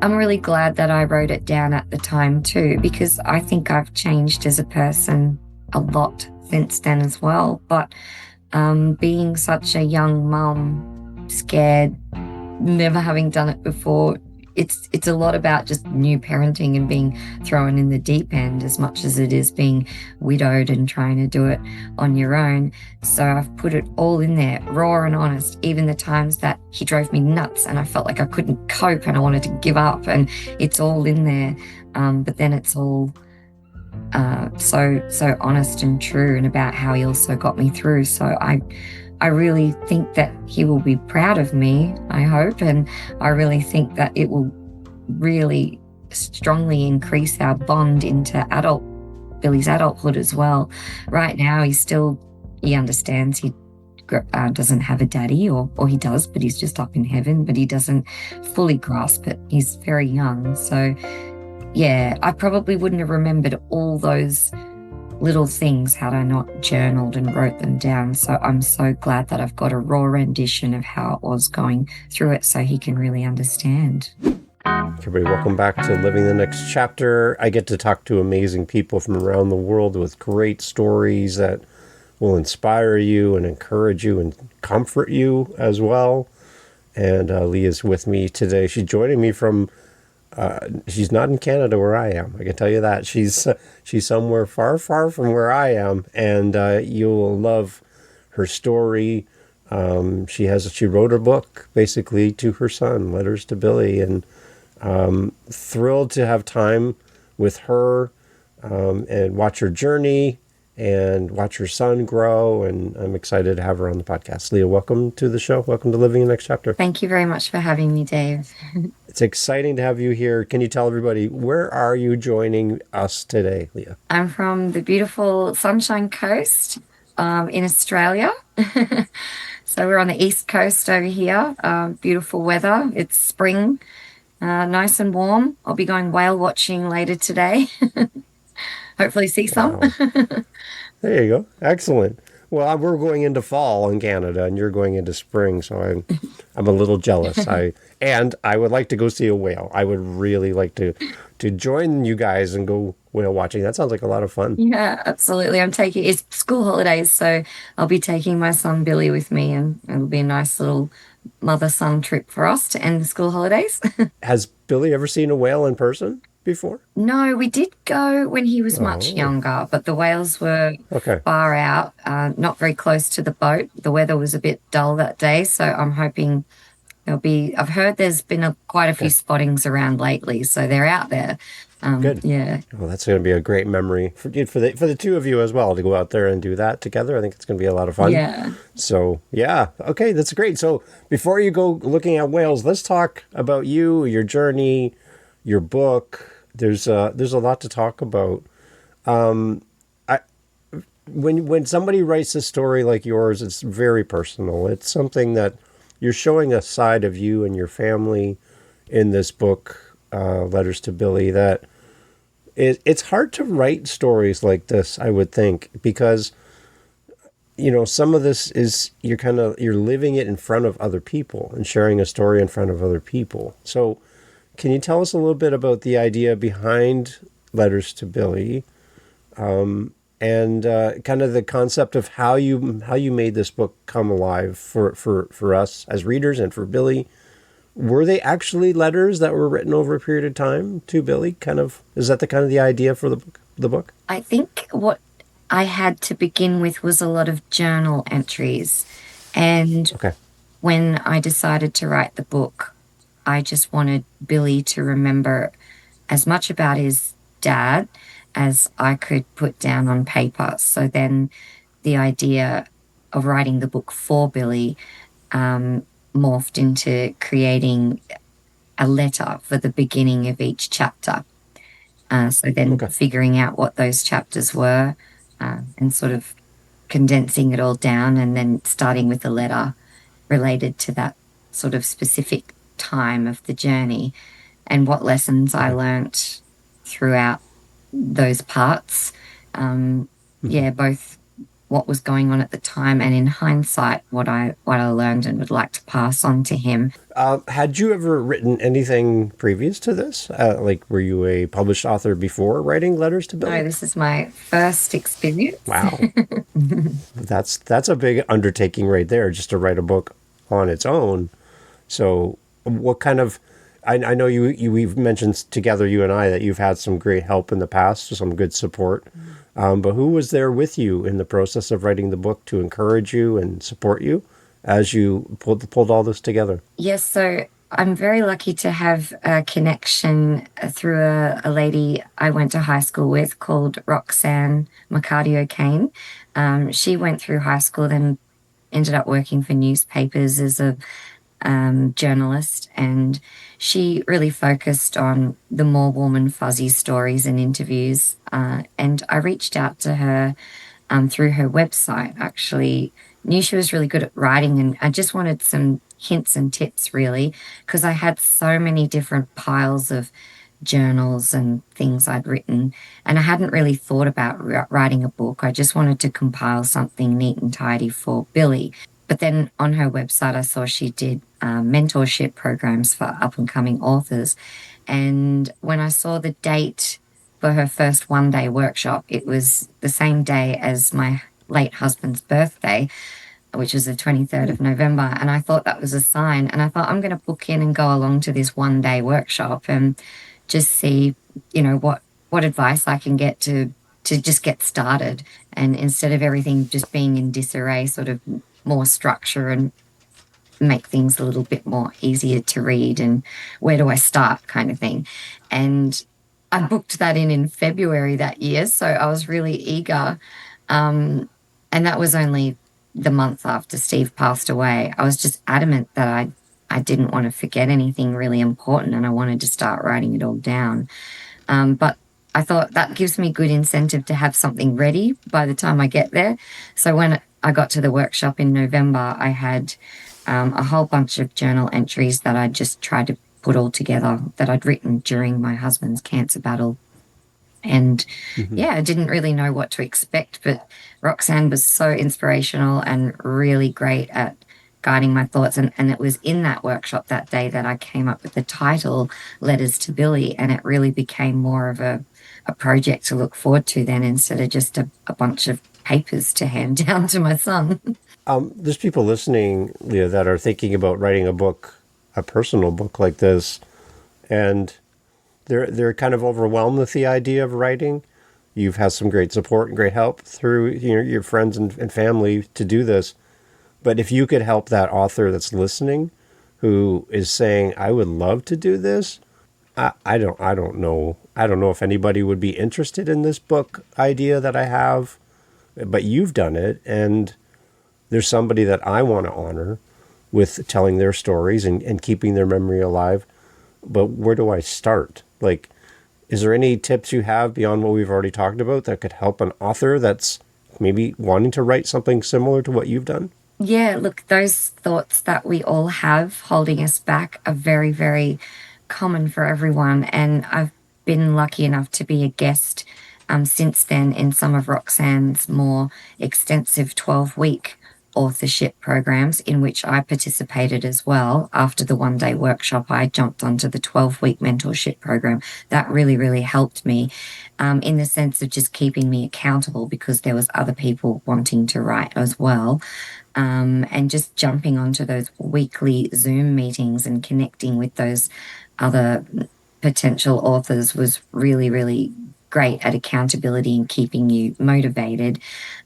I'm really glad that I wrote it down at the time too, because I think I've changed as a person a lot since then as well. But being such a young mum, scared, never having done it before, it's a lot about just new parenting and being thrown in the deep end as much as it is being widowed and trying to do it on your own. So I've put it all in there, raw and honest, even the times that he drove me nuts and I felt like I couldn't cope and I wanted to give up, and it's all in there. But then it's all so honest and true, and about how he also got me through. So I really think that he will be proud of me, I hope, and I really think that it will really strongly increase our bond into Billy's adulthood as well. Right now, he understands he doesn't have a daddy, or he does, but he's just up in heaven, but he doesn't fully grasp it. He's very young. So yeah, I probably wouldn't have remembered all those little things had I not journaled and wrote them down. So I'm so glad that I've got a raw rendition of how it was going through it so he can really understand. Everybody, welcome back to Living the Next Chapter. I get to talk to amazing people from around the world with great stories that will inspire you and encourage you and comfort you as well. And Leah's with me today. She's joining me from she's not in Canada where I am. I can tell you that. She's somewhere far, far from where I am, and you'll love her story. She wrote a book basically to her son, Letters to Billy, and thrilled to have time with her and watch her journey and watch her son grow. And I'm excited to have her on the podcast. Leah, welcome to the show. Welcome to Living the Next Chapter. Thank you very much for having me, Dave. It's exciting to have you here. Can you tell everybody, where are you joining us today, Leah? I'm from the beautiful Sunshine Coast in Australia. So we're on the East Coast over here. Beautiful weather. It's spring, nice and warm. I'll be going whale watching later today. Hopefully see some. Wow. There you go. Excellent. Well, we're going into fall in Canada, and you're going into spring, so I'm a little jealous. I would like to go see a whale. I would really like to join you guys and go whale watching. That sounds like a lot of fun. Yeah, absolutely. It's school holidays, so I'll be taking my son Billy with me, and it'll be a nice little mother-son trip for us to end the school holidays. Has Billy ever seen a whale in person before? No, we did go when he was much younger, but the whales were far out, not very close to the boat. The weather was a bit dull that day, so I'm hoping I've heard there's been quite a few spottings around lately, so they're out there. Good. Yeah. Well, that's going to be a great memory for the two of you as well, to go out there and do that together. I think it's going to be a lot of fun. Yeah. So, yeah. Okay, that's great. So before you go looking at whales, let's talk about you, your journey, your book. There's a lot to talk about. When somebody writes a story like yours, it's very personal. It's something that you're showing a side of you and your family in this book, Letters to Billy, that it's hard to write stories like this, I would think, because some of this is you're living it in front of other people and sharing a story in front of other people. So can you tell us a little bit about the idea behind Letters to Billy, and kind of the concept of how you made this book come alive for us as readers and for Billy? Were they actually letters that were written over a period of time to Billy? Is that the idea for the book? I think what I had to begin with was a lot of journal entries, and when I decided to write the book, I just wanted Billy to remember as much about his dad as I could put down on paper. So then the idea of writing the book for Billy morphed into creating a letter for the beginning of each chapter. So then figuring out what those chapters were and sort of condensing it all down, and then starting with a letter related to that sort of specific time of the journey and what lessons I learnt throughout those parts. Both what was going on at the time, and in hindsight, what I learned and would like to pass on to him. Had you ever written anything previous to this? Like, were you a published author before writing letters to No, Billy? this is my first experience. Wow, that's a big undertaking right there, just to write a book on its own. So, what kind of? I know we've mentioned together, you and I, that you've had some great help in the past, some good support. But who was there with you in the process of writing the book to encourage you and support you as you pulled all this together? Yes, so I'm very lucky to have a connection through a lady I went to high school with called Roxanne McCarty O'Kane. She went through high school, then ended up working for newspapers as a journalist, and she really focused on the more warm and fuzzy stories and interviews. And I reached out to her through her website, actually. Knew she was really good at writing, and I just wanted some hints and tips, really, because I had so many different piles of journals and things I'd written, and I hadn't really thought about writing a book. I just wanted to compile something neat and tidy for Billy. But then on her website, I saw she did mentorship programs for up and coming authors. And when I saw the date for her first 1 day workshop, it was the same day as my late husband's birthday, which was the 23rd of November. And I thought that was a sign. And I thought, I'm going to book in and go along to this 1 day workshop and just see, what advice I can get to just get started. And instead of everything just being in disarray, sort of more structure and make things a little bit more easier to read, and where do I start kind of thing. And I booked that in February that year. So I was really eager. And that was only the month after Steve passed away. I was just adamant that I didn't want to forget anything really important, and I wanted to start writing it all down. But I thought that gives me good incentive to have something ready by the time I get there. So when I got to the workshop in November, I had a whole bunch of journal entries that I just tried to put all together that I'd written during my husband's cancer battle. And Mm-hmm. yeah, I didn't really know what to expect, but Roxanne was so inspirational and really great at guiding my thoughts. And it was in that workshop that day that I came up with the title Letters to Billy. And it really became more of a project to look forward to then, instead of just a bunch of papers to hand down to my son. There's people listening, Leah, that are thinking about writing a book, a personal book like this, and they're kind of overwhelmed with the idea of writing. You've had some great support and great help through your friends and family to do this. But if you could help that author that's listening, who is saying, "I would love to do this," I don't know. I don't know if anybody would be interested in this book idea that I have, but you've done it, and there's somebody that I want to honor with telling their stories and keeping their memory alive. But where do I start? Like, is there any tips you have beyond what we've already talked about that could help an author that's maybe wanting to write something similar to what you've done? Yeah, look, those thoughts that we all have holding us back are very, very common for everyone. And I've been lucky enough to be a guest since then in some of Roxanne's more extensive 12-week authorship programs, in which I participated as well. After the 1 day workshop, I jumped onto the 12-week mentorship program. That really, really helped me in the sense of just keeping me accountable, because there was other people wanting to write as well. And just jumping onto those weekly Zoom meetings and connecting with those other potential authors was really, really great at accountability and keeping you motivated.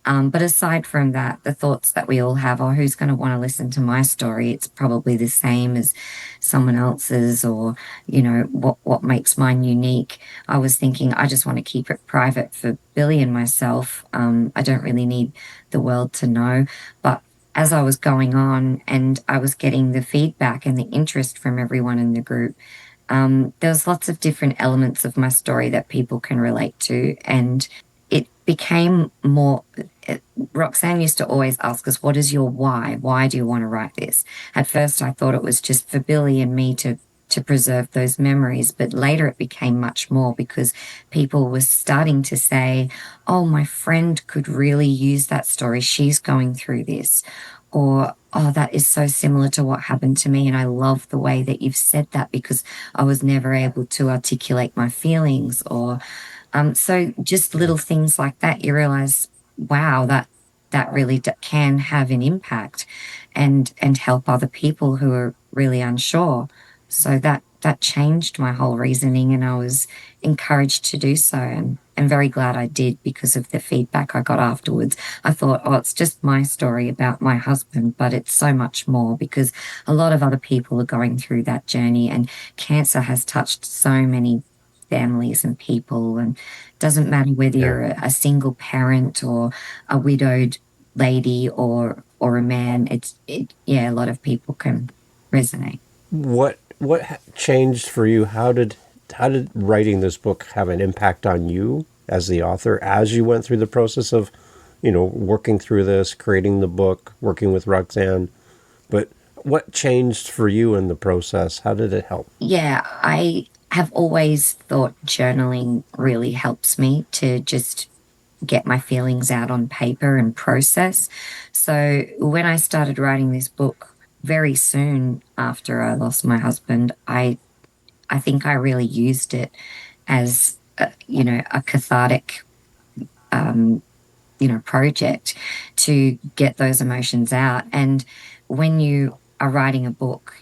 But aside from that, the thoughts that we all have, oh, who's going to want to listen to my story? It's probably the same as someone else's, or, what makes mine unique? I was thinking, I just want to keep it private for Billy and myself. I don't really need the world to know. But as I was going on and I was getting the feedback and the interest from everyone in the group, there was lots of different elements of my story that people can relate to. And it became more. Roxanne used to always ask us, what is your why? Why do you want to write this? At first, I thought it was just for Billy and me to to preserve those memories. But later it became much more because people were starting to say, oh, my friend could really use that story. She's going through this. Or, oh, that is so similar to what happened to me. And I love the way that you've said that because I was never able to articulate my feelings. Or, so just Yeah. little things like that, you realize, wow, that really can have an impact and help other people who are really unsure. So that changed my whole reasoning, and I was encouraged to do so, and I'm very glad I did because of the feedback I got afterwards. I thought, oh, it's just my story about my husband, but it's so much more because a lot of other people are going through that journey, and cancer has touched so many families and people, and doesn't matter whether Yeah. you're a single parent or a widowed lady or a man. Yeah, a lot of people can resonate. What changed for you? How did writing this book have an impact on you as the author as you went through the process of, working through this, creating the book, working with Roxanne? But what changed for you in the process? How did it help? Yeah, I have always thought journaling really helps me to just get my feelings out on paper and process. So when I started writing this book very soon after I lost my husband, I think I really used it as a cathartic um, project to get those emotions out. And when you are writing a book,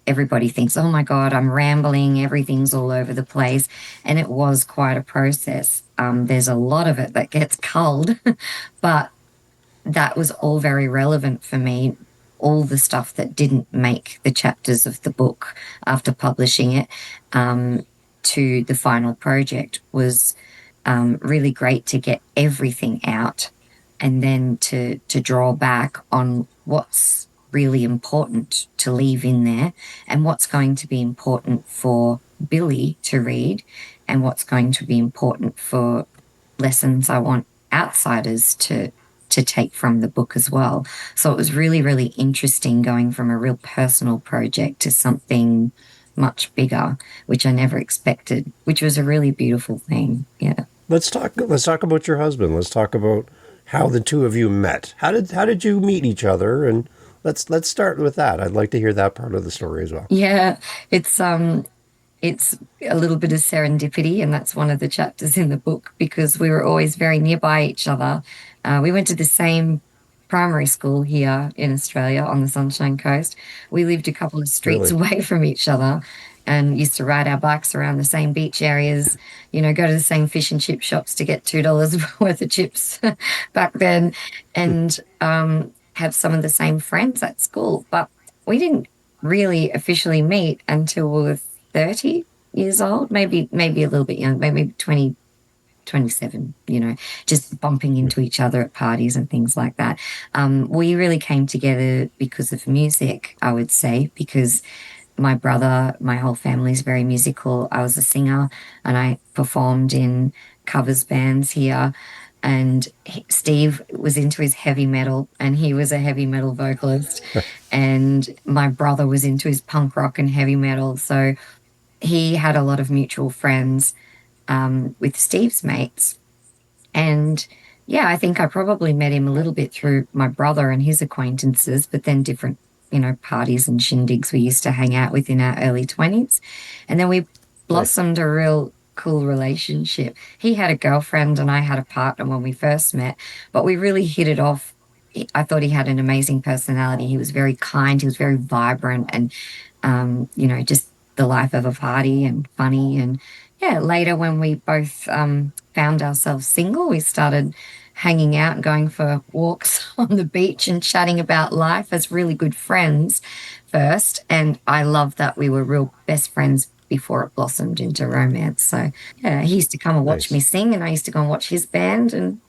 everybody thinks, oh my God, I'm rambling, everything's all over the place. And it was quite a process. There's a lot of it that gets culled, but that was all very relevant for me. All the stuff that didn't make the chapters of the book after publishing it to the final project was really great to get everything out and then to draw back on what's really important to leave in there and what's going to be important for Billy to read and what's going to be important for lessons I want outsiders to take from the book as well. So it was really, really interesting going from a real personal project to something much bigger, which I never expected, which was a really beautiful thing. Yeah. Let's talk about your husband. Let's talk about how the two of you met. How did you meet each other? And let's start with that. I'd like to hear that part of the story as well. Yeah, it's a little bit of serendipity, and that's one of the chapters in the book because we were always very nearby each other. We went to the same primary school here in Australia on the Sunshine Coast. We lived a couple of streets Really? away from each other and used to ride our bikes around the same beach areas, go to the same fish and chip shops to get $2 worth of chips back then, and have some of the same friends at school. But we didn't really officially meet until we were 30 years old, maybe a little bit young, maybe 20, 27, just bumping into each other at parties and things like that. We really came together because of music, I would say, because my brother, my whole family is very musical. I was a singer and I performed in covers bands here. And Steve was into his heavy metal and he was a heavy metal vocalist. And my brother was into his punk rock and heavy metal. So he had a lot of mutual friends with Steve's mates. And yeah, I think I probably met him a little bit through my brother and his acquaintances, but then different, parties and shindigs we used to hang out with in our early 20s. And then we Nice. blossomed a real cool relationship. He had a girlfriend and I had a partner when we first met, but we really hit it off. I thought he had an amazing personality. He was very kind, he was very vibrant and just the life of a party and funny. And yeah, later when we both found ourselves single, we started hanging out and going for walks on the beach and chatting about life as really good friends first. And I love that we were real best friends before it blossomed into romance. So yeah, he used to come and watch me Nice. sing, and I used to go and watch his band and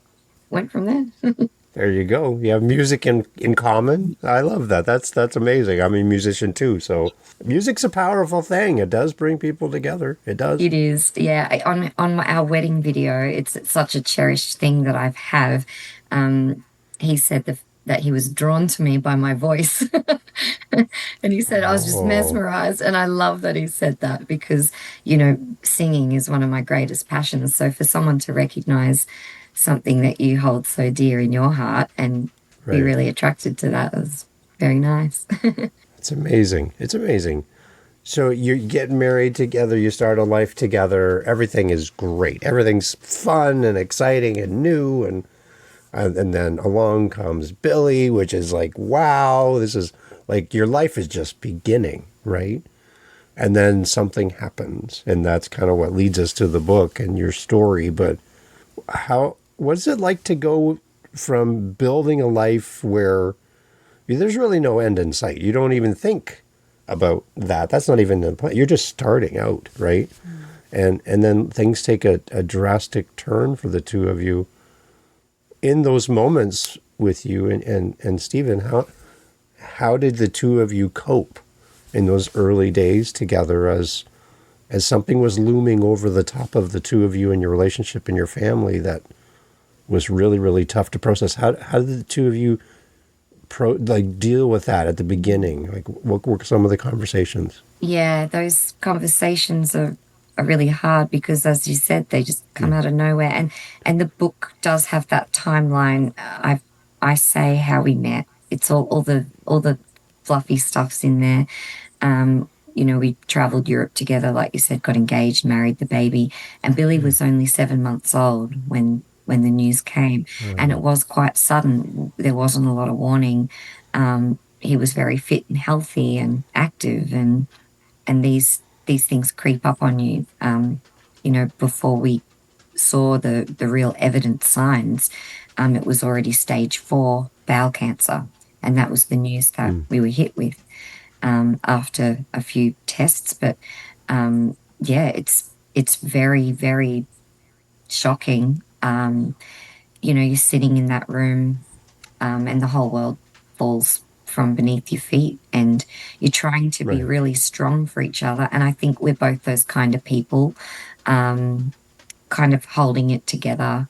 went from there. There you go. You have music in common. I love that. That's amazing. I'm a musician too, so music's a powerful thing. It does bring people together. It does. It is, yeah. Our wedding video, it's such a cherished thing that I've have. He said that he was drawn to me by my voice. And he said I was just Oh, mesmerized. And I love that he said that because, singing is one of my greatest passions. So for someone to recognize something that you hold so dear in your heart and be right. really attracted to that was very nice. It's amazing. It's amazing. So you get married together, you start a life together. Everything is great. Everything's fun and exciting and new, and then along comes Billy, which is like, wow, this is like your life is just beginning, right? And then something happens, and that's kind of what leads us to the book and your story. But what's it like to go from building a life where there's really no end in sight? You don't even think about that. That's not even the point. You're just starting out, right? And then things take a drastic turn for the two of you in those moments with you and Stephen. How did the two of you cope in those early days together as something was looming over the top of the two of you and your relationship and your family that was really, really tough to process? How did the two of you deal with that at the beginning? Like, what were some of the conversations? Yeah, those conversations are really hard because, as you said, they just come out of nowhere. And the book does have that timeline. I say how we met. It's all the fluffy stuff's in there. We traveled Europe together, like you said, got engaged, married the baby, and Billy was only 7 months old when the news came, and it was quite sudden. There wasn't a lot of warning. He was very fit and healthy and active, and these things creep up on you. Before we saw the real evident signs, it was already stage 4 bowel cancer, and that was the news that Mm, we were hit with after a few tests. But yeah, it's very, very shocking. You're sitting in that room, and the whole world falls from beneath your feet, and you're trying to be right. really strong for each other. And I think we're both those kind of people, um, kind of holding it together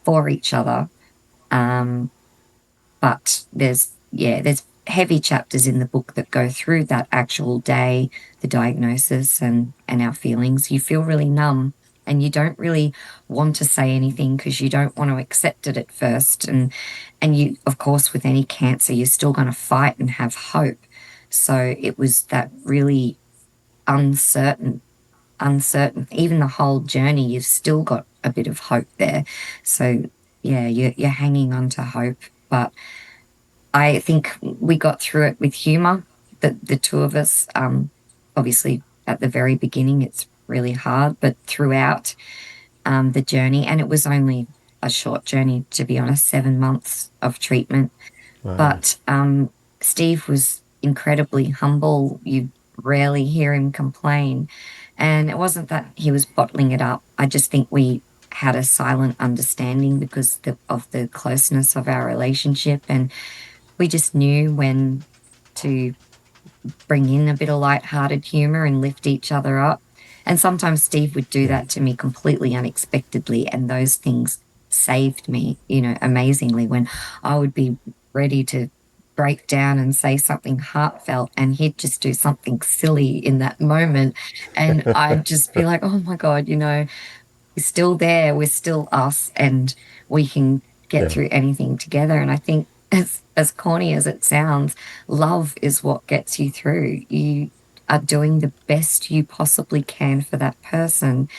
for each other. Um, but there's heavy chapters in the book that go through that actual day, the diagnosis and our feelings. You feel really numb, and you don't really want to say anything because you don't want to accept it at first. And you, of course, with any cancer, you're still going to fight and have hope. So it was that really uncertain. Even the whole journey, you've still got a bit of hope there. So yeah, you're hanging on to hope. But I think we got through it with humor, the two of us. Obviously, at the very beginning, it's really hard, but throughout the journey, and it was only a short journey, to be honest, 7 months of treatment. Wow. But Steve was incredibly humble. You rarely hear him complain. And it wasn't that he was bottling it up. I just think we had a silent understanding because of the closeness of our relationship. And we just knew when to bring in a bit of light-hearted humor and lift each other up. And sometimes Steve would do Yeah. that to me completely unexpectedly, and those things saved me, amazingly, when I would be ready to break down and say something heartfelt, and he'd just do something silly in that moment. And I'd just be like, oh my God, we're still there, we're still us, and we can get Yeah. through anything together. And I think, as corny as it sounds, love is what gets you through. You are doing the best you possibly can for that person,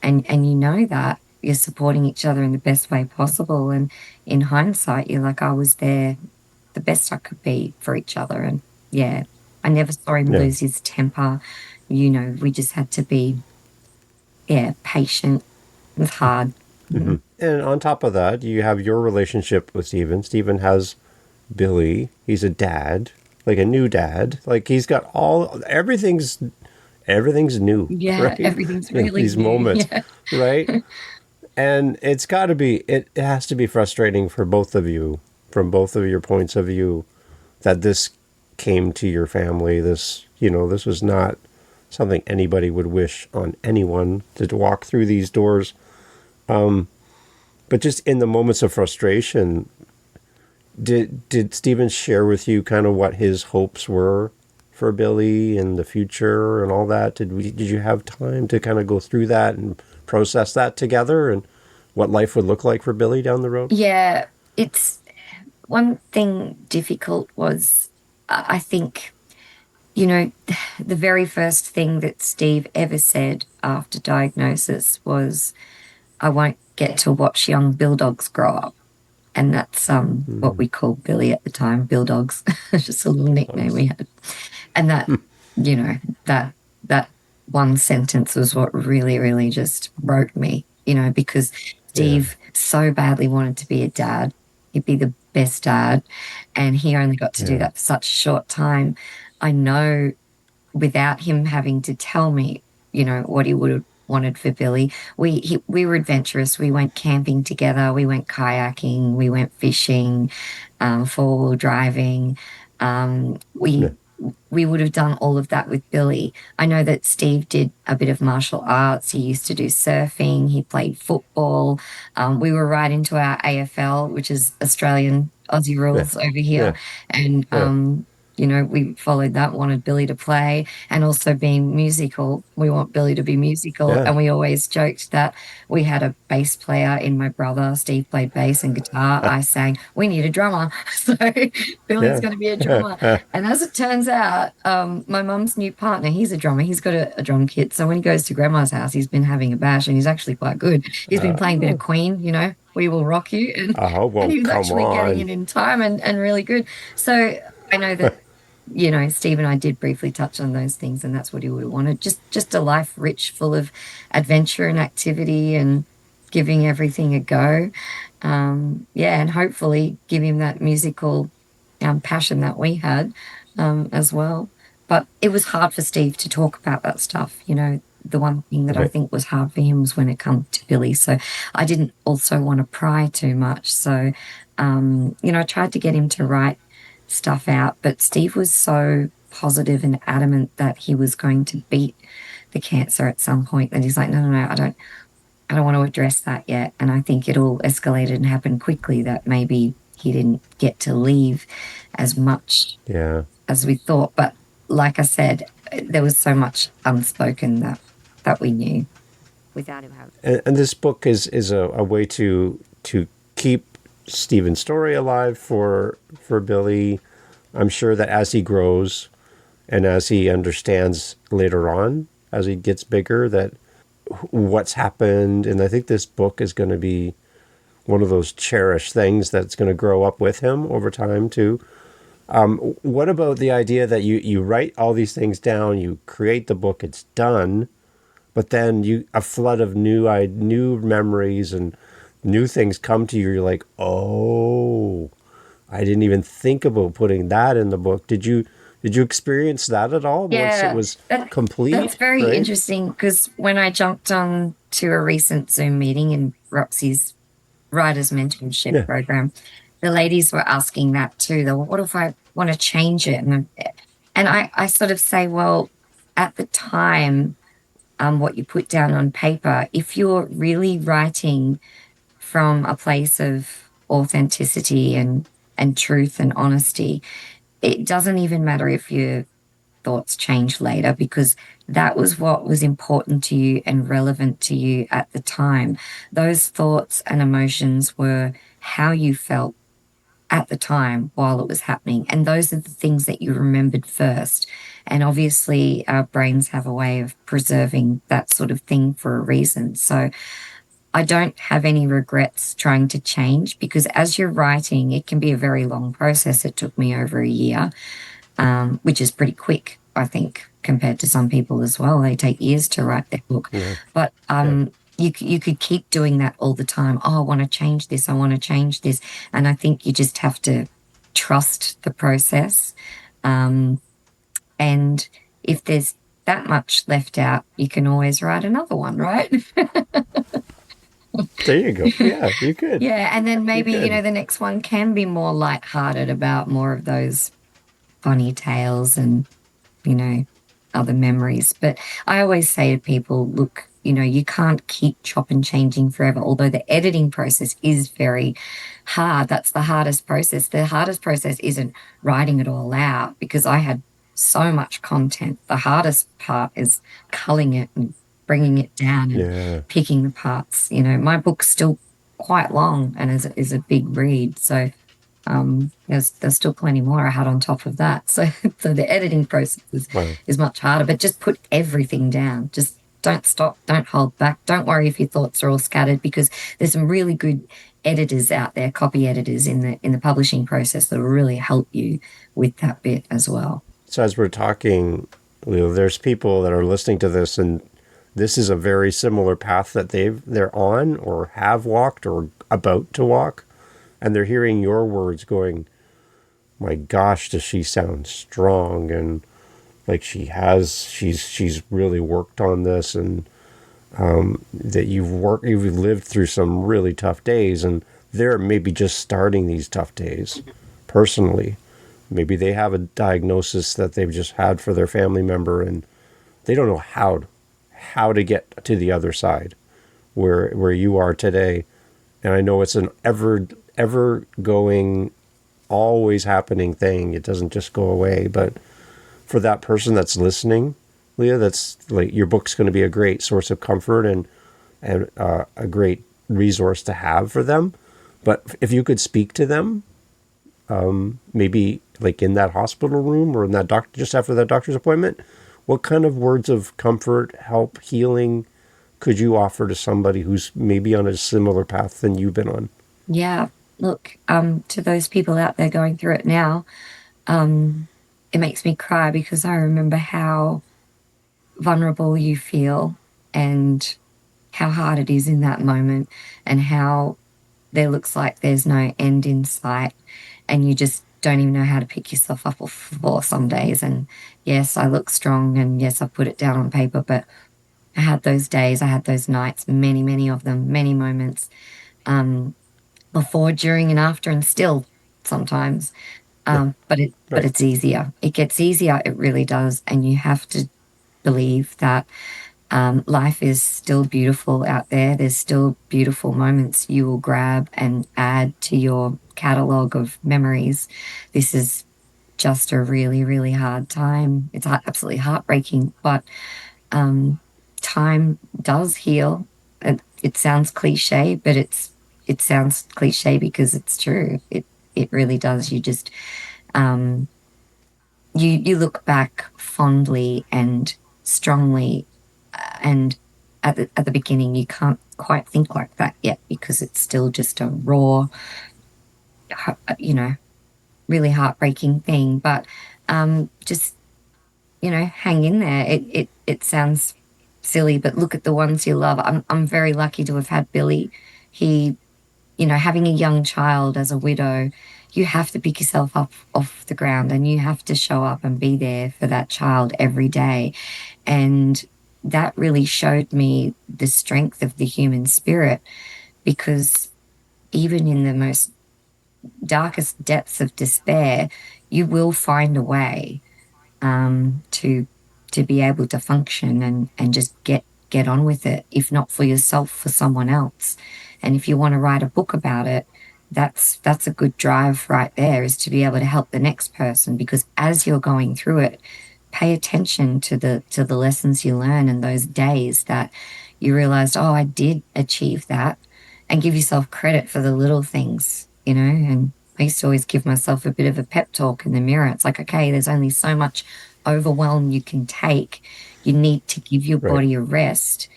and you know that you're supporting each other in the best way possible. And in hindsight, you're like, I was there the best I could be for each other. And yeah, I never saw him Yeah. lose his temper. We just had to be, yeah, patient. It was hard. Hmm. And on top of that, you have your relationship with Stephen. Stephen has Billy. He's a dad, like a new dad. Like he's got everything's new, Yeah, right? everything's In really these new. moments, Yeah. right? And it has to be frustrating for both of you, from both of your points of view, that this came to your family. This was not something anybody would wish on anyone to walk through these doors. But just in the moments of frustration, Did Stephen share with you kind of what his hopes were for Billy in the future and all that? Did you have time to kind of go through that and process that together and what life would look like for Billy down the road? Yeah, it's one thing difficult was, I think, you know, the very first thing that Steve ever said after diagnosis was, I won't get to watch young Bill dogs grow up. And that's what we called Billy at the time, Bill dogs, just a little nickname we Nice. had. And that, you know, that one sentence was what really, really just broke me, because Yeah. Steve so badly wanted to be a dad. He'd be the best dad, and he only got to do Yeah. that for such a short time. I know without him having to tell me, what he would have wanted for Billy. We were adventurous. We went camping together. We went kayaking. We went fishing, 4-wheel driving. Yeah. We would have done all of that with Billy. I know that Steve did a bit of martial arts. He used to do surfing. He played football. We were right into our AFL, which is Australian Aussie Yeah. rules over here. Yeah. And, Yeah. we followed that, wanted Billy to play, and also being musical. We want Billy to be musical. Yeah. And we always joked that we had a bass player in my brother. Steve played bass and guitar. I sang, we need a drummer. So Billy's Yeah. going to be a drummer. And as it turns out, my mum's new partner, he's a drummer. He's got a drum kit. So when he goes to grandma's house, he's been having a bash and he's actually quite good. He's been playing a bit of Queen, We Will Rock You. Oh, And well, he was come actually getting on. it in time and really good. So I know that, Steve and I did briefly touch on those things, and that's what he would have wanted. Just a life rich, full of adventure and activity and giving everything a go. Yeah, and hopefully give him that musical passion that we had as well. But it was hard for Steve to talk about that stuff. The one thing that I Right. think was hard for him was when it comes to Billy. So I didn't also want to pry too much. So, I tried to get him to write stuff out, but Steve was so positive and adamant that he was going to beat the cancer at some point that he's like, no, no, no, I don't want to address that yet. And I think it all escalated and happened quickly that maybe he didn't get to leave as much Yeah. as we thought. But like I said, there was so much unspoken that we knew without him having. And this book is a way to keep Stephen's story alive for Billy. I'm sure that as he grows and as he understands later on, as he gets bigger, that what's happened, and I think this book is going to be one of those cherished things that's going to grow up with him over time too. What about the idea that you write all these things down, you create the book, it's done, but then a flood of new memories and new things come to you. You're like, oh, I didn't even think about putting that in the book. Did you experience that at all once it Yeah, was that's complete? very Right? interesting because when I jumped on to a recent Zoom meeting in Roxy's writers mentorship Yeah. program, the ladies were asking that too. They were, what if I want to change it? And I sort of say, well, at the time, what you put down on paper, if you're really writing from a place of authenticity and truth and honesty, it doesn't even matter if your thoughts change later because that was what was important to you and relevant to you at the time. Those thoughts and emotions were how you felt at the time while it was happening. And those are the things that you remembered first. And obviously, our brains have a way of preserving that sort of thing for a reason. So I don't have any regrets trying to change because as you're writing, it can be a very long process. It took me over a year, which is pretty quick, I think, compared to some people as well. They take years to write their book. Yeah. But Yeah. you could keep doing that all the time. Oh, I want to change this. I want to change this. And I think you just have to trust the process. And if there's that much left out, you can always write another one, right? There you go. Yeah, you could. Yeah, and then You maybe, could. the next one can be more lighthearted about more of those funny tales and, you know, other memories. But I always say to people, look, you can't keep chop and changing forever, although the editing process is very hard. That's the hardest process. The hardest process isn't writing it all out because I had so much content. The hardest part is culling it and bringing it down and Yeah. picking the parts. My book's still quite long and is a big read. So there's still plenty more I had on top of that. So the editing process Wow. is much harder, but just put everything down. Just don't stop, don't hold back. Don't worry if your thoughts are all scattered because there's some really good editors out there, copy editors in the publishing process that will really help you with that bit as well. So as we're talking, there's people that are listening to this, and this is a very similar path that they're on or have walked or about to walk, and they're hearing your words going, my gosh, does she sound strong, and like she's really worked on this, and that you've lived through some really tough days, and they're maybe just starting these tough days personally. Maybe they have a diagnosis that they've just had for their family member, and they don't know how to get to the other side where you are today. And I know it's an ever going, always happening thing. It doesn't just go away. But for that person that's listening, Leah, that's like your book's going to be a great source of comfort and a great resource to have for them. But if you could speak to them, maybe like in that hospital room or in that doctor just after that doctor's appointment, what kind of words of comfort, help, healing could you offer to somebody who's maybe on a similar path than you've been on? Yeah. Look, to those people out there going through it now, it makes me cry because I remember how vulnerable you feel and how hard it is in that moment and how there looks like there's no end in sight and you just don't even know how to pick yourself up off the floor some days. And yes, I look strong and yes, I put it down on paper, but I had those days, I had those nights, many, many of them, many moments, before, during, and after, and still sometimes. Yeah, But right. it's easier. It gets easier. It really does. And you have to believe that life is still beautiful out there. There's still beautiful moments you will grab and add to your catalog of memories. This is just a really, really hard time. It's absolutely heartbreaking, but time does heal. It sounds cliche, but it sounds cliche because it's true. It really does. You just um, you look back fondly and strongly, and at the beginning you can't quite think like that yet because it's still just a raw, you know, really heartbreaking thing. But just hang in there. It sounds silly, but look at the ones you love. I'm very lucky to have had Billy. He, having a young child as a widow, you have to pick yourself up off the ground and you have to show up and be there for that child every day. And that really showed me the strength of the human spirit because even in the most darkest depths of despair, you will find a way to be able to function and just get on with it, if not for yourself, for someone else. And if you want to write a book about it, that's a good drive right there, is to be able to help the next person, because as you're going through it, pay attention to the lessons you learn and those days that you realized, oh, I did achieve that, and give yourself credit for the little things, and I used to always give myself a bit of a pep talk in the mirror. It's like, okay, there's only so much overwhelm you can take. You need to give your Right. body a rest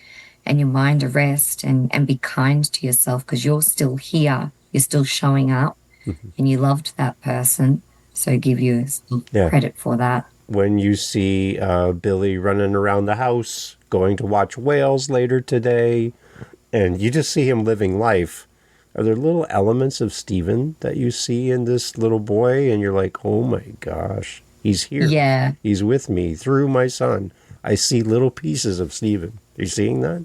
and your mind a rest, and be kind to yourself because you're still here. You're still showing up and you loved that person. So give yourself Yeah. credit for that. When you see Billy running around the house, going to watch whales later today, and you just see him living life, are there little elements of Stephen that you see in this little boy and you're like, oh my gosh, he's here. Yeah, He's with me through my son. I see little pieces of Stephen. Are you seeing that?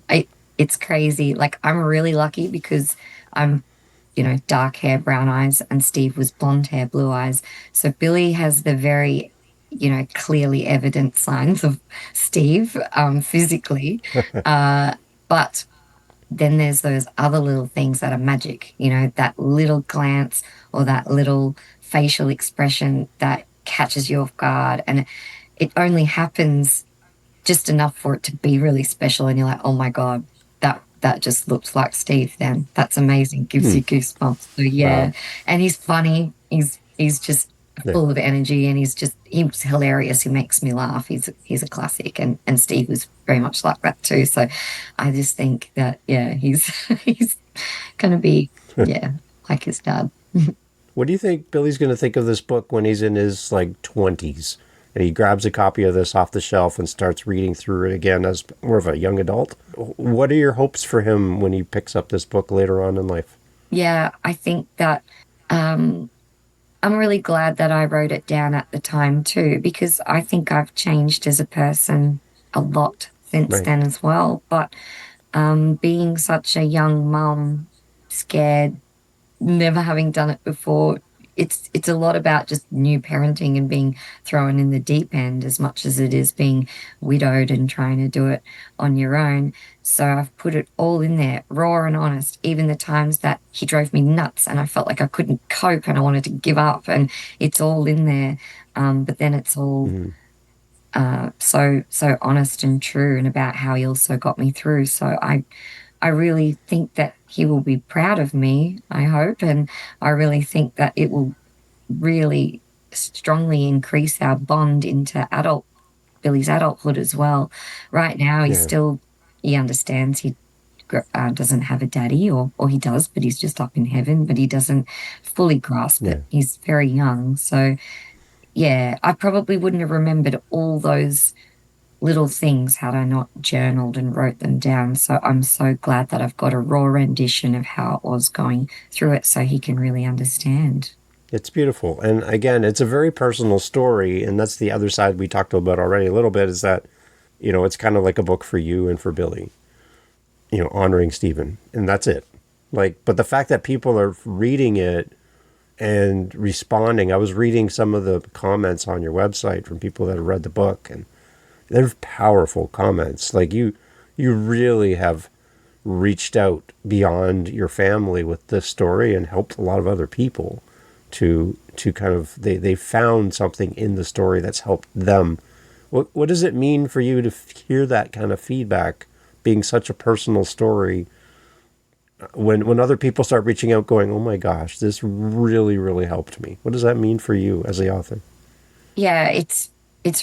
it's crazy. Like, I'm really lucky because I'm, dark hair, brown eyes, and Steve was blonde hair, blue eyes. So Billy has the very, clearly evident signs of Steve, physically. But then there's those other little things that are magic, that little glance or that little facial expression that catches you off guard. And it only happens just enough for it to be really special. And you're like, oh my God, that just looks like Steve then. That's amazing. Gives Hmm. you goosebumps. So yeah. Wow. And he's funny. He's just Yeah. full of energy and he's hilarious. He makes me laugh. He's a classic and Steve was very much like that too. So I just think that yeah, he's he's gonna be yeah, like his dad. What do you think Billy's going to think of this book when he's in his like 20s and he grabs a copy of this off the shelf and starts reading through it again as more of a young adult? What are your hopes for him when he picks up this book later on in life? Yeah, I think that um I'm really glad that I wrote it down at the time too, because I think I've changed as a person a lot since Right. then as well. But being such a young mum, scared, never having done it before, it's a lot about just new parenting and being thrown in the deep end as much as it is being widowed and trying to do it on your own. So I've put it all in there, raw and honest, even the times that he drove me nuts and I felt like I couldn't cope and I wanted to give up, and it's all in there. But then it's all Mm-hmm. so honest and true and about how he also got me through. So I really think that he will be proud of me, I hope. And I really think that it will really strongly increase our bond into Billy's adulthood as well. Right now, Yeah. he understands he doesn't have a daddy, or he does, but he's just up in heaven, but he doesn't fully grasp Yeah. it. He's very young. So, yeah, I probably wouldn't have remembered all those little things had I not journaled and wrote them down. So I'm so glad that I've got a raw rendition of how it was going through it so he can really understand. It's beautiful. And again, it's a very personal story. And that's the other side we talked about already a little bit is that, it's kind of like a book for you and for Billy, honoring Stephen. And that's it. Like, but the fact that people are reading it and responding, I was reading some of the comments on your website from people that have read the book, and they're powerful comments. Like you really have reached out beyond your family with this story and helped a lot of other people to kind of they found something in the story that's helped them. What does it mean for you to hear that kind of feedback, being such a personal story, when other people start reaching out going, oh my gosh, this really helped me? What does that mean for you as the author? Yeah, it's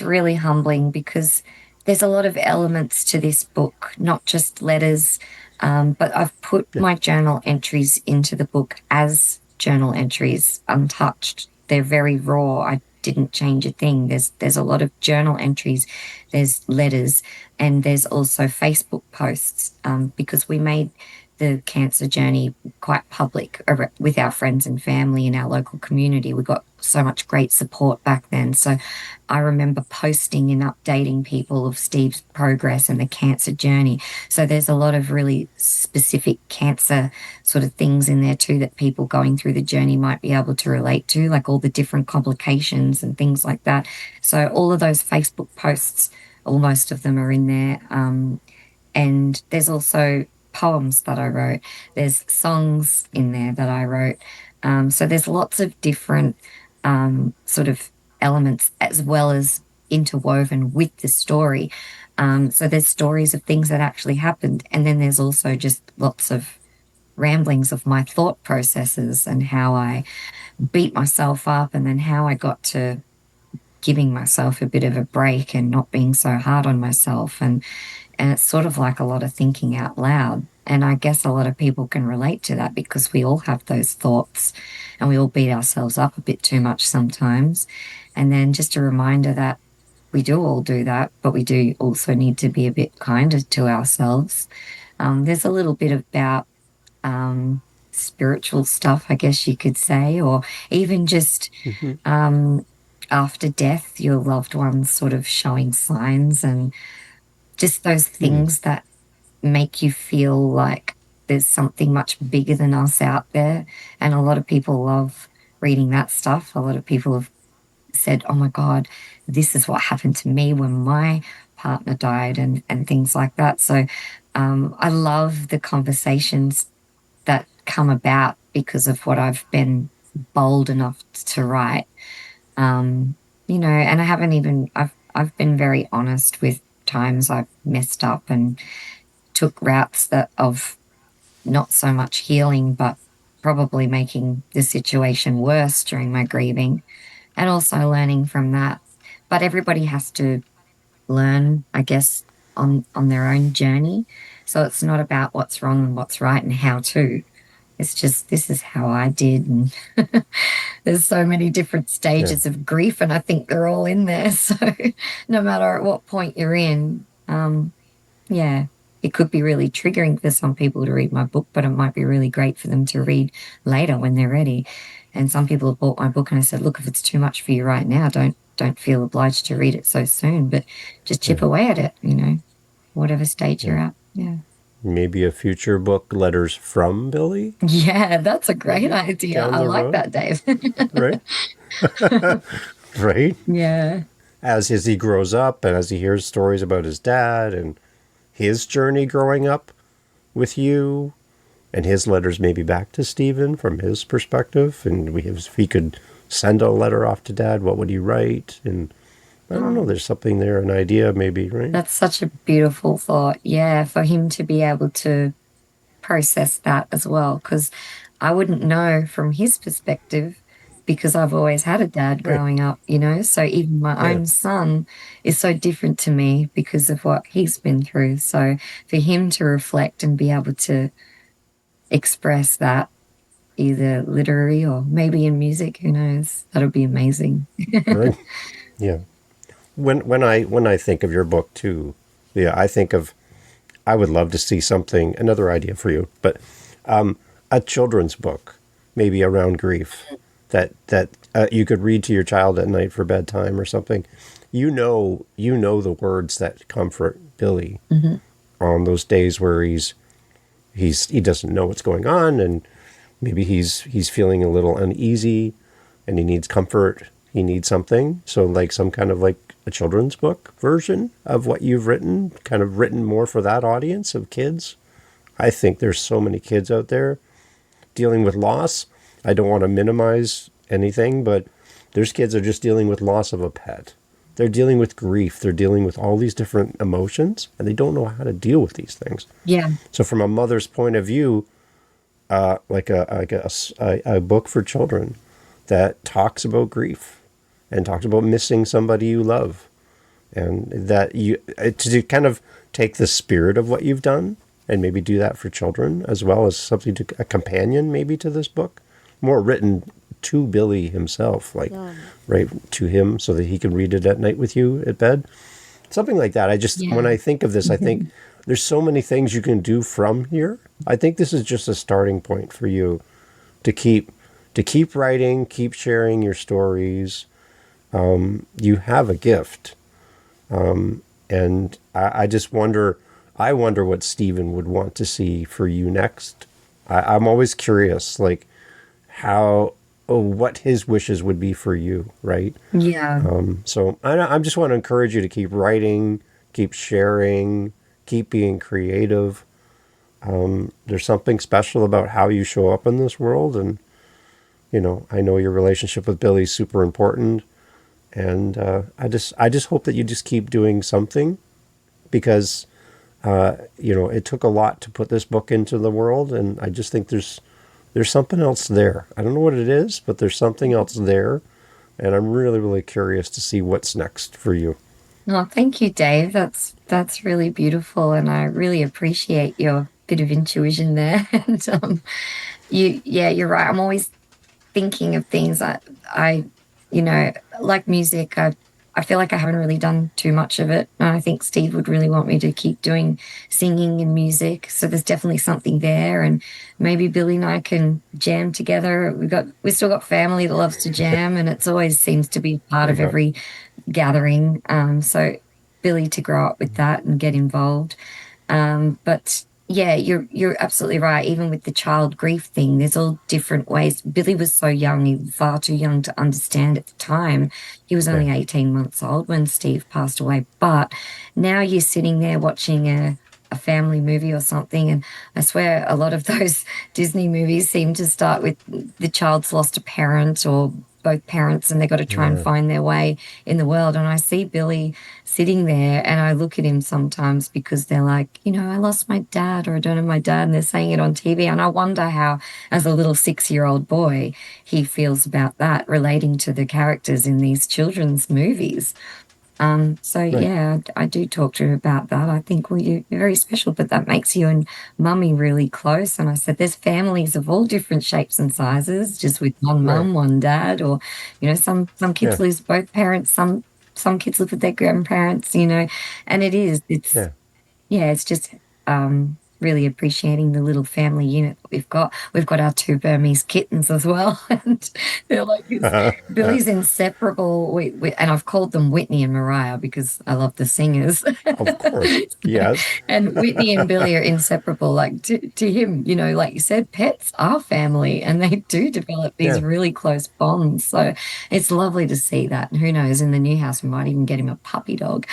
really humbling because there's a lot of elements to this book, not just letters, but I've put Yeah. my journal entries into the book as journal entries, untouched. They're very raw. I didn't change a thing. There's a lot of journal entries, there's letters, and there's also Facebook posts, because we made the cancer journey quite public with our friends and family in our local community. We got so much great support back then. So I remember posting and updating people of Steve's progress and the cancer journey. So there's a lot of really specific cancer sort of things in there too that people going through the journey might be able to relate to, like all the different complications and things like that. So all of those Facebook posts, almost of them are in there. And there's also poems that I wrote. There's songs in there that I wrote. So there's lots of different sort of elements as well as interwoven with the story. So there's stories of things that actually happened. And then there's also just lots of ramblings of my thought processes and how I beat myself up and then how I got to giving myself a bit of a break and not being so hard on myself. And it's sort of like a lot of thinking out loud. And I guess a lot of people can relate to that because we all have those thoughts and we all beat ourselves up a bit too much sometimes. And then just a reminder that we do all do that, but we do also need to be a bit kinder to ourselves. There's a little bit about spiritual stuff, I guess you could say, or even just Mm-hmm. um, after death, your loved ones sort of showing signs and just those Mm. things that make you feel like there's something much bigger than us out there. And a lot of people love reading that stuff. A lot of people have said, oh my God, this is what happened to me when my partner died and things like that. So I love the conversations that come about because of what I've been bold enough to write. And I haven't even I've been very honest with times I've messed up and took routes that of not so much healing, but probably making the situation worse during my grieving, and also learning from that. But everybody has to learn, I guess, on their own journey. So it's not about what's wrong and what's right and how to. It's just this is how I did, and there's so many different Yeah. stages of grief, and I think they're all in there. So no matter at what point you're in, yeah, it could be really triggering for some people to read my book, but it might be really great for them to read later when they're ready. And some people have bought my book and I said, look, if it's too much for you right now, don't feel obliged to read it so soon, but just chip Yeah. away at it, whatever stage Yeah. you're at. Yeah. Maybe a future book, Letters from Billy, Yeah, that's a great maybe idea. down I the like road, that, Dave. right? Right? Yeah. As he grows up and as he hears stories about his dad and his journey growing up with you and his letters maybe back to Stephen from his perspective. And if he could send a letter off to dad, what would he write? And I don't know, Oh, there's something there, an idea maybe, right? that's such a beautiful thought. Yeah, for him to be able to process that as well, because I wouldn't know from his perspective because I've always had a dad Right. growing up, so even my Yeah. own son is so different to me because of what he's been through. So for him to reflect and be able to express that either literary or maybe in music, who knows? That'll be amazing. Right. Yeah. When I think of your book too, yeah, I would love to see something, another idea for you, but a children's book, maybe around grief, that you could read to your child at night for bedtime or something. You know the words that comfort Billy Mhm. on those days where he doesn't know what's going on, and maybe he's feeling a little uneasy, and he needs comfort. He needs something. So like some kind of like a children's book version of what you've written, kind of written more for that audience of kids. I think there's so many kids out there dealing with loss. I don't want to minimize anything, but there's kids that are just dealing with loss of a pet. They're dealing with grief. They're dealing with all these different emotions, and they don't know how to deal with these things. Yeah. So from a mother's point of view, like a book for children that talks about grief and talks about missing somebody you love, and that you to kind of take the spirit of what you've done and maybe do that for children as well as something to a companion maybe to this book, more written to Billy himself, like right to him, so that he can read it at night with you at bed, something like that. When Yeah. I think of this, I think there's so many things you can do from here. I think this is just a starting point for you to keep writing, keep sharing your stories. You have a gift, and I just wonder. I wonder what Stephen would want to see for you next. I'm always curious, like how, what his wishes would be for you, right? Yeah. So I just want to encourage you to keep writing, keep sharing, keep being creative. There's something special about how you show up in this world, and I know your relationship with Billy is super important, and I just hope that you just keep doing something, because it took a lot to put this book into the world, and I just think there's something else there. I don't know what it is, but there's something else there, and I'm really, really curious to see what's next for you. Oh, thank you, Dave. That's really beautiful, and I really appreciate your bit of intuition there. And yeah, you're right. I'm always thinking of things I, you know, like music. I feel like I haven't really done too much of it, and I think Steve would really want me to keep doing singing and music. So there's definitely something there, and maybe Billy and I can jam together. We've still got family that loves to jam, and it's always seems to be part There of you go. every gathering. So Billy to grow up with that and get involved. But yeah, you're absolutely right. Even with the child grief thing, there's all different ways. Billy was so young, he was far too young to understand at the time. He was Yeah. only 18 months old when Steve passed away. But now you're sitting there watching a family movie or something. And I swear a lot of those Disney movies seem to start with the child's lost a parent or both parents and they've got to try and Yeah. find their way in the world. And I see Billy sitting there and I look at him sometimes because they're like, I lost my dad or I don't have my dad and they're saying it on TV. And I wonder how, as a little 6-year-old boy, he feels about that relating to the characters in these children's movies. So Right. yeah, I do talk to her about that. I think, well, you're very special, but that makes you and mummy really close. And I said, there's families of all different shapes and sizes, just with one Right. mum, one dad, or some kids Yeah. lose both parents, some kids live with their grandparents, and it's Yeah. yeah, it's just really appreciating the little family unit that we've got. We've got our two Burmese kittens as well, and they're like Billy's inseparable. And I've called them Whitney and Mariah because I love the singers. Of course. Yes. And Whitney and Billy are inseparable. Like to him, like you said, pets are family, and they do develop these Yeah. really close bonds. So it's lovely to see that. And who knows, in the new house, we might even get him a puppy dog.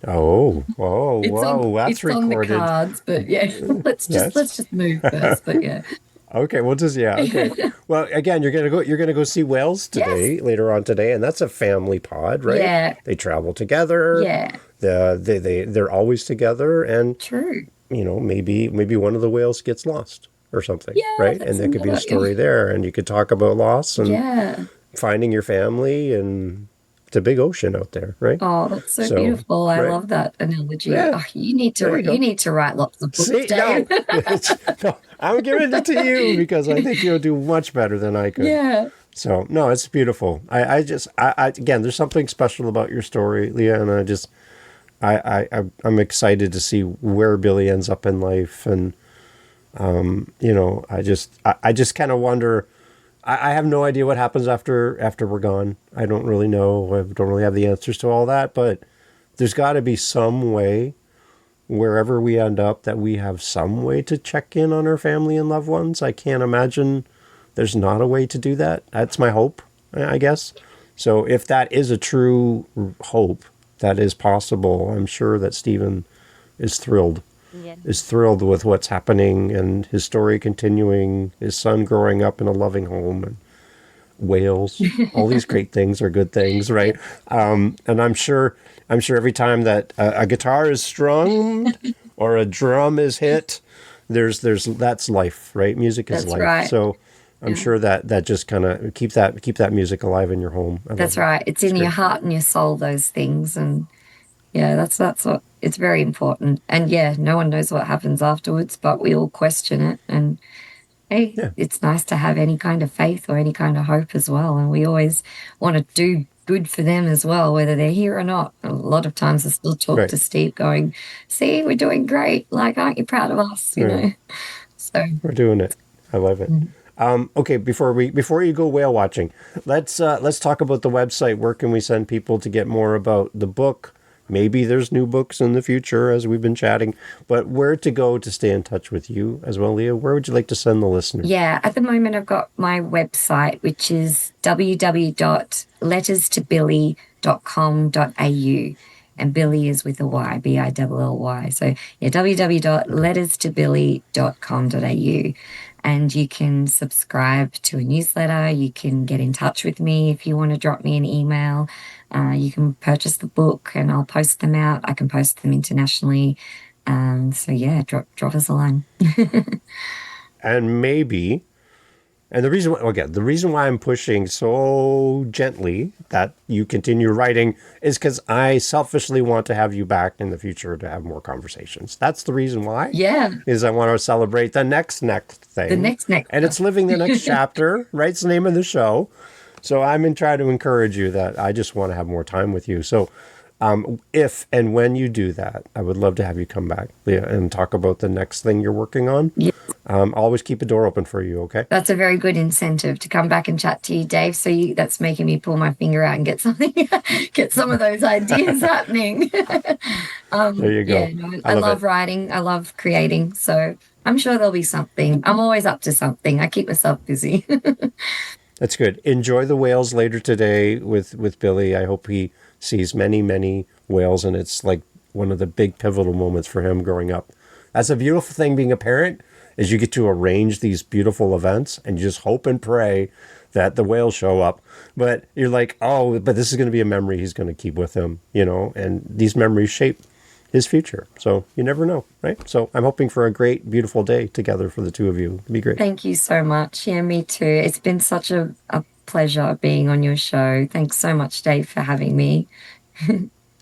Oh. Oh. Whoa. That's It's on the recorded. cards, but yeah, let's Yes. just move first. But yeah. Okay. Well, just yeah. Okay. Well, again, you're gonna go see whales Yes. today, later on today, and that's a family pod, right? Yeah. They travel together. Yeah. They're always together, and True. maybe one of the whales gets lost or something, Yeah, right? And that's there could be a another. story there, and you could talk about loss and Yeah. finding your family, and it's a big ocean out there, right? Oh, that's so So, beautiful. I right? love that analogy. Yeah, Oh, you need there to you you go. need to write lots of books, See, no, Dave. no, I'm giving it to you because I think you'll do much better than I could. Yeah. So, no, it's beautiful. Again, there's something special about your story, Leah, and I'm excited to see where Billy ends up in life, and I just kind of wonder. I have no idea what happens after we're gone. I don't really know. I don't really have the answers to all that, but there's got to be some way, wherever we end up, that we have some way to check in on our family and loved ones. I can't imagine there's not a way to do that. That's my hope, I guess. So if that is a true hope, that is possible, I'm sure that Stephen is thrilled. Yeah. Is thrilled with what's happening and his story continuing, his son growing up in a loving home, and whales. All these great things are good things, right? And I'm sure every time that a guitar is strummed or a drum is hit, there's that's life, right? Music is That's life. right. So I'm sure that just kind of keep that music alive in your home. I love That's it. right. It's It's in your great. heart and your soul, those things. And yeah, that's what it's very important. And yeah, no one knows what happens afterwards, but we all question it. And hey, Yeah, it's nice to have any kind of faith or any kind of hope as well. And we always want to do good for them as well, whether they're here or not. A lot of times I still talk right. to Steve going, see, we're doing great. Like, aren't you proud of us? Yeah, So we're doing it. I love it. Okay, before you go whale watching, let's talk about the website. Where can we send people to get more about the book? Maybe there's new books in the future, as we've been chatting, but where to go to stay in touch with you as well, Leah? Where would you like to send the listeners? yeah, at the moment I've got my website, which is www.letterstobilly.com.au. And Billy is with a Y, Billy. So yeah, www.letterstobilly.com.au. And you can subscribe to a newsletter. You can get in touch with me if you want to drop me an email. You can purchase the book and I'll post them out. I can post them internationally. So yeah, drop us a line. And maybe, and the reason why I'm pushing so gently that you continue writing is because I selfishly want to have you back in the future to have more conversations. That's the reason why. Yeah, Is I want to celebrate the next thing. the next. And it's living the next chapter, right? It's the name of the show. So I'm in trying to encourage you that I just want to have more time with you. So if and when you do that, I would love to have you come back, Leah, and talk about the next thing you're working on. Yeah, I'll always keep a door open for you, okay? that's a very good incentive to come back and chat to you, Dave. So that's making me pull my finger out and get something, get some of those ideas happening. There you go. Yeah, no, I I love love it. writing. I love creating. So I'm sure there'll be something. I'm always up to something. I keep myself busy. That's good. Enjoy the whales later today with Billy. I hope he sees many, many whales, and it's like one of the big pivotal moments for him growing up. That's a beautiful thing being a parent, is you get to arrange these beautiful events and you just hope and pray that the whales show up. But you're like, oh, but this is going to be a memory he's going to keep with him, and these memories shape his future. So you never know, right? So I'm hoping for a great, beautiful day together for the two of you. It'd be great. Thank you so much. Yeah, me too. It's been such a pleasure being on your show. Thanks so much, Dave, for having me.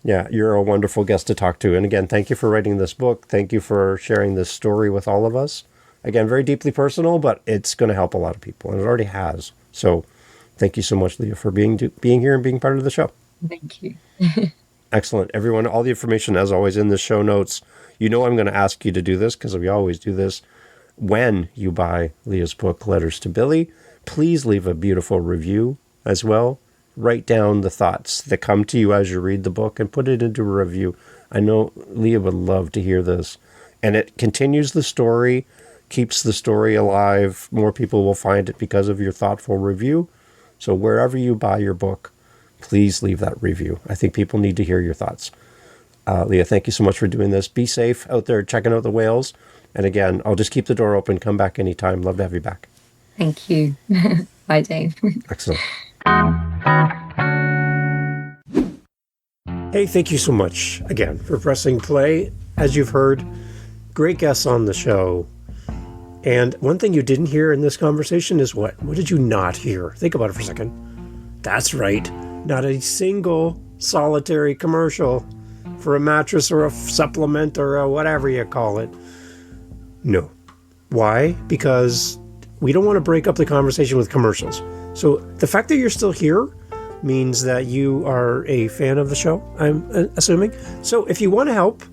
Yeah, you're a wonderful guest to talk to. And again, thank you for writing this book. Thank you for sharing this story with all of us. Again, very deeply personal, but it's going to help a lot of people, and it already has. So thank you so much, Leah, for being here and being part of the show. Thank you. Excellent. Everyone, all the information, as always, in the show notes. I'm going to ask you to do this because we always do this. When you buy Leah's book, Letters to Billy, please leave a beautiful review as well. Write down the thoughts that come to you as you read the book and put it into a review. I know Leah would love to hear this. And it continues the story, keeps the story alive. More people will find it because of your thoughtful review. So wherever you buy your book, please leave that review. I think people need to hear your thoughts. Leah, thank you so much for doing this. Be safe out there checking out the whales. And again, I'll just keep the door open. Come back anytime. Love to have you back. Thank you. Bye, Dave. Excellent. Hey, thank you so much again for pressing play. As you've heard, great guests on the show. And one thing you didn't hear in this conversation is what? What did you not hear? Think about it for a second. That's right. Not a single solitary commercial for a mattress or a supplement or a whatever you call it. No. Why? Because we don't want to break up the conversation with commercials. So the fact that you're still here means that you are a fan of the show, I'm assuming. So if you want to help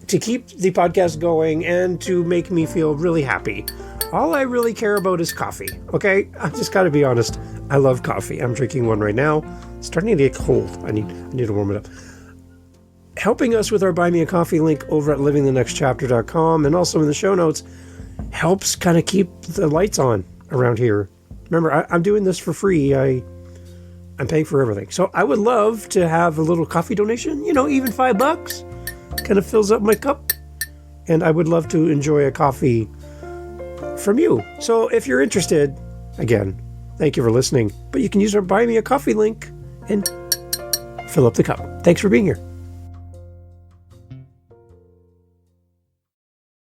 to keep the podcast going and to make me feel really happy, all I really care about is coffee, okay? I just got to be honest. I love coffee. I'm drinking one right now. It's starting to get cold. I need to warm it up. Helping us with our Buy Me a Coffee link over at livingthenextchapter.com and also in the show notes helps kind of keep the lights on around here. Remember, I'm doing this for free. I'm paying for everything. So I would love to have a little coffee donation, even $5 kind of fills up my cup. And I would love to enjoy a coffee from you. So if you're interested, again, thank you for listening. But you can use our Buy Me a Coffee link and fill up the cup. Thanks for being here.